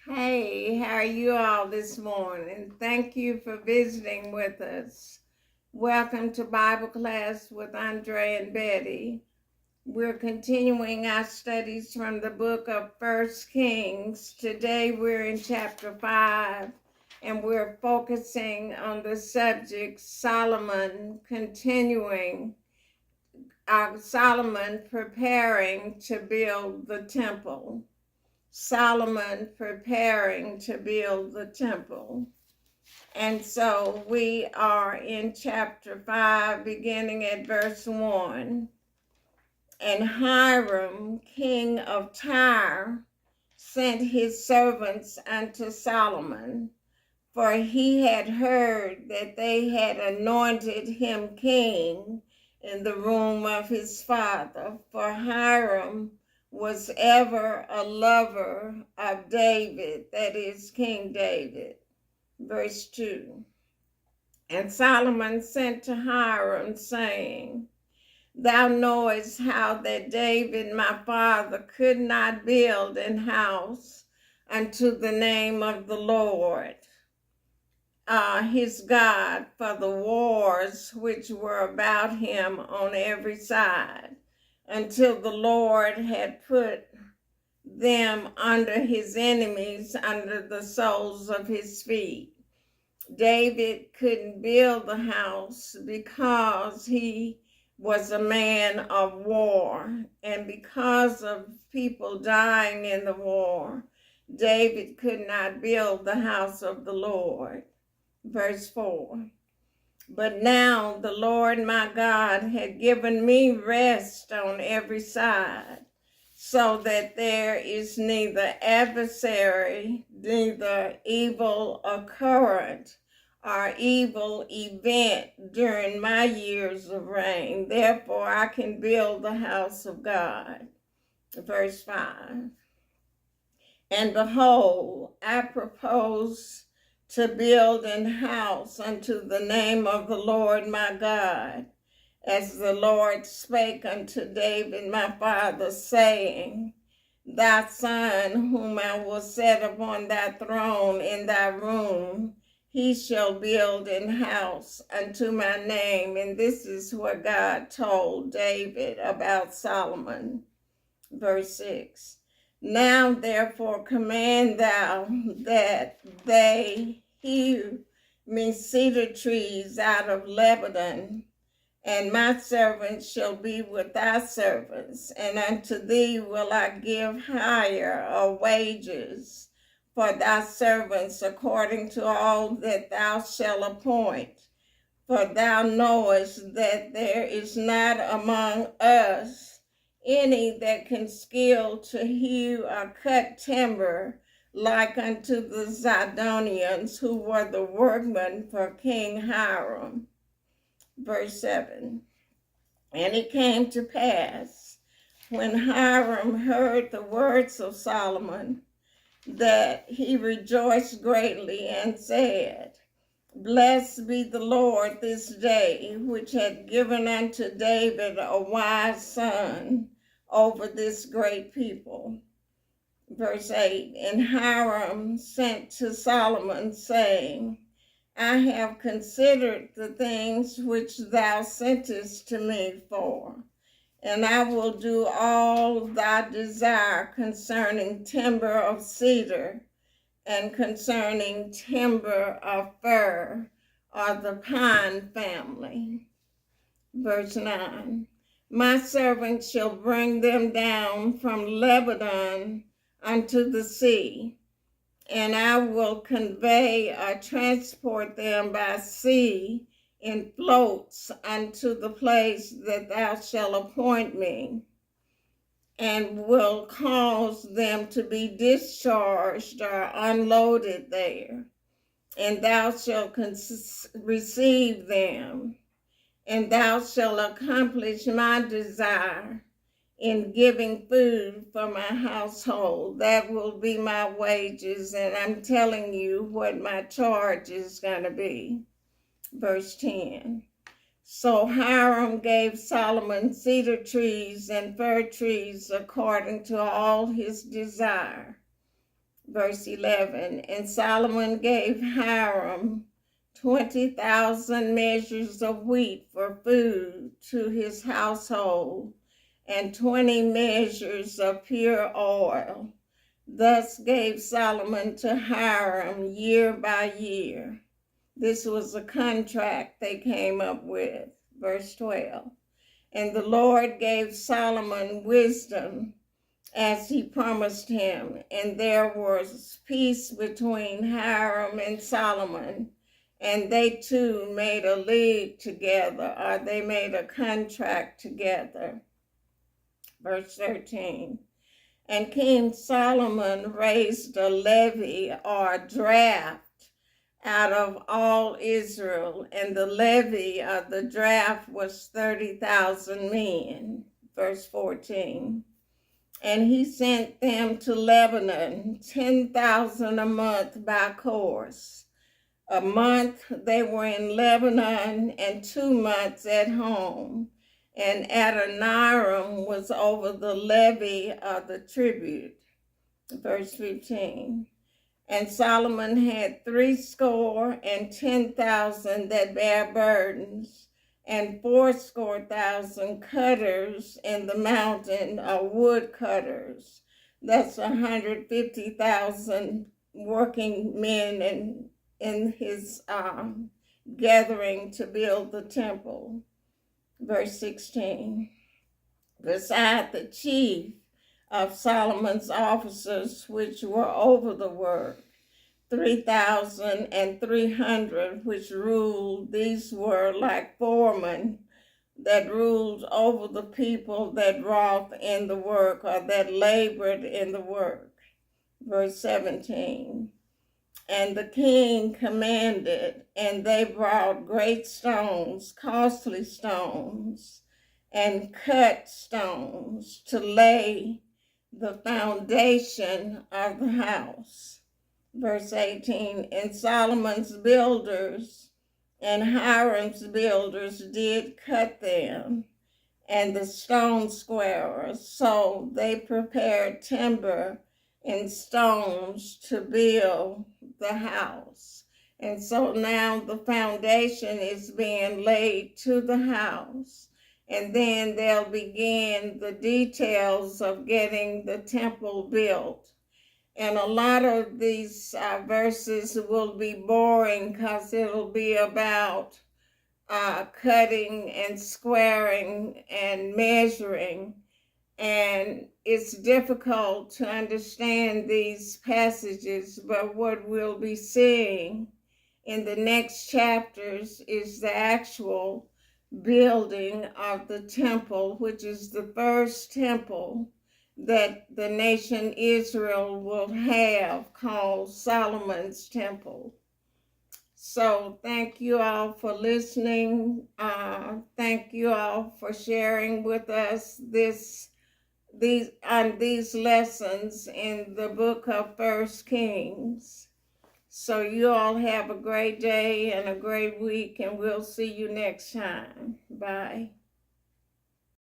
Hey, how are you all this morning? Thank you for visiting with us. Welcome to Bible class with Andre and Betty. We're continuing our studies from the book of First Kings. Today we're in chapter 5 and we're focusing on the subject Solomon Solomon preparing to build the temple. Solomon preparing to build the temple. And so we are in chapter 5, beginning at verse 1. And Hiram, king of Tyre, sent his servants unto Solomon, for he had heard that they had anointed him king in the room of his father. For Hiram was ever a lover of David, that is King David. Verse 2. And Solomon sent to Hiram, saying, Thou knowest how that David my father could not build an house unto the name of the Lord his God, for the wars which were about him on every side, until the Lord had put them under his enemies, under the soles of his feet. David couldn't build the house because he was a man of war, and because of people dying in the war, David could not build the house of the Lord. Verse 4. But now the Lord my God had given me rest on every side, so that there is neither adversary, neither evil occurrence, or evil event during my years of reign. Therefore I can build the house of God. Verse 5. And behold, I propose to build an house unto the name of the Lord my God, as the Lord spake unto David my father, saying, Thy son, whom I will set upon thy throne in thy room, he shall build an house unto my name. And this is what God told David about Solomon. Verse 6. Now therefore command thou that they hew me cedar trees out of Lebanon, and my servants shall be with thy servants, and unto thee will I give hire or wages for thy servants according to all that thou shalt appoint. For thou knowest that there is not among us any that can skill to hew or cut timber, like unto the Zidonians, who were the workmen for King Hiram. Verse 7. And it came to pass, when Hiram heard the words of Solomon, that he rejoiced greatly and said, Blessed be the Lord this day, which hath given unto David a wise son over this great people. Verse 8. And Hiram sent to Solomon, saying, I have considered the things which thou sentest to me for, and I will do all thy desire concerning timber of cedar, and concerning timber of fir, or the pine family. Verse 9. My servant shall bring them down from Lebanon unto the sea, and I will convey or transport them by sea in floats unto the place that thou shalt appoint me, and will cause them to be discharged or unloaded there. And thou shalt receive them, and thou shalt accomplish my desire in giving food for my household. That will be my wages, and I'm telling you what my charge is going to be. Verse 10. So Hiram gave Solomon cedar trees and fir trees according to all his desire. Verse 11, and Solomon gave Hiram 20,000 measures of wheat for food to his household, and 20 measures of pure oil. Thus gave Solomon to Hiram year by year. This was a contract they came up with. Verse 12, and the Lord gave Solomon wisdom as he promised him, and there was peace between Hiram and Solomon, and they two made a league together, or they made a contract together. Verse 13, and King Solomon raised a levy or draft out of all Israel, and the levy of the draft was 30,000 men. Verse 14, and he sent them to Lebanon, 10,000 a month by course. A month they were in Lebanon, and 2 months at home. And Adoniram was over the levy of the tribute. Verse 15. And Solomon had 70,010 that bear burdens, and 70,000 cutters in the mountain, or wood cutters. That's 150,000 working men in his gathering to build the temple. Verse 16. Beside the chief of Solomon's officers, which were over the work, 3,300 which ruled. These were like foremen that ruled over the people that wrought in the work, or that labored in the work. Verse 17. And the king commanded, and they brought great stones, costly stones, and cut stones to lay the foundation of the house. Verse 18, and Solomon's builders and Hiram's builders did cut them, and the stone squarers. So they prepared timber and stones to build the house. And so now the foundation is being laid to the house. And then they'll begin the details of getting the temple built. And a lot of these verses will be boring because it'll be about cutting and squaring and measuring. And it's difficult to understand these passages, but what we'll be seeing in the next chapters is the actual building of the temple, which is the first temple that the nation Israel will have, called Solomon's Temple. So thank you all for listening. Thank you all for sharing with us these lessons in the book of 1 Kings. So you all have a great day and a great week, and we'll see you next time. Bye.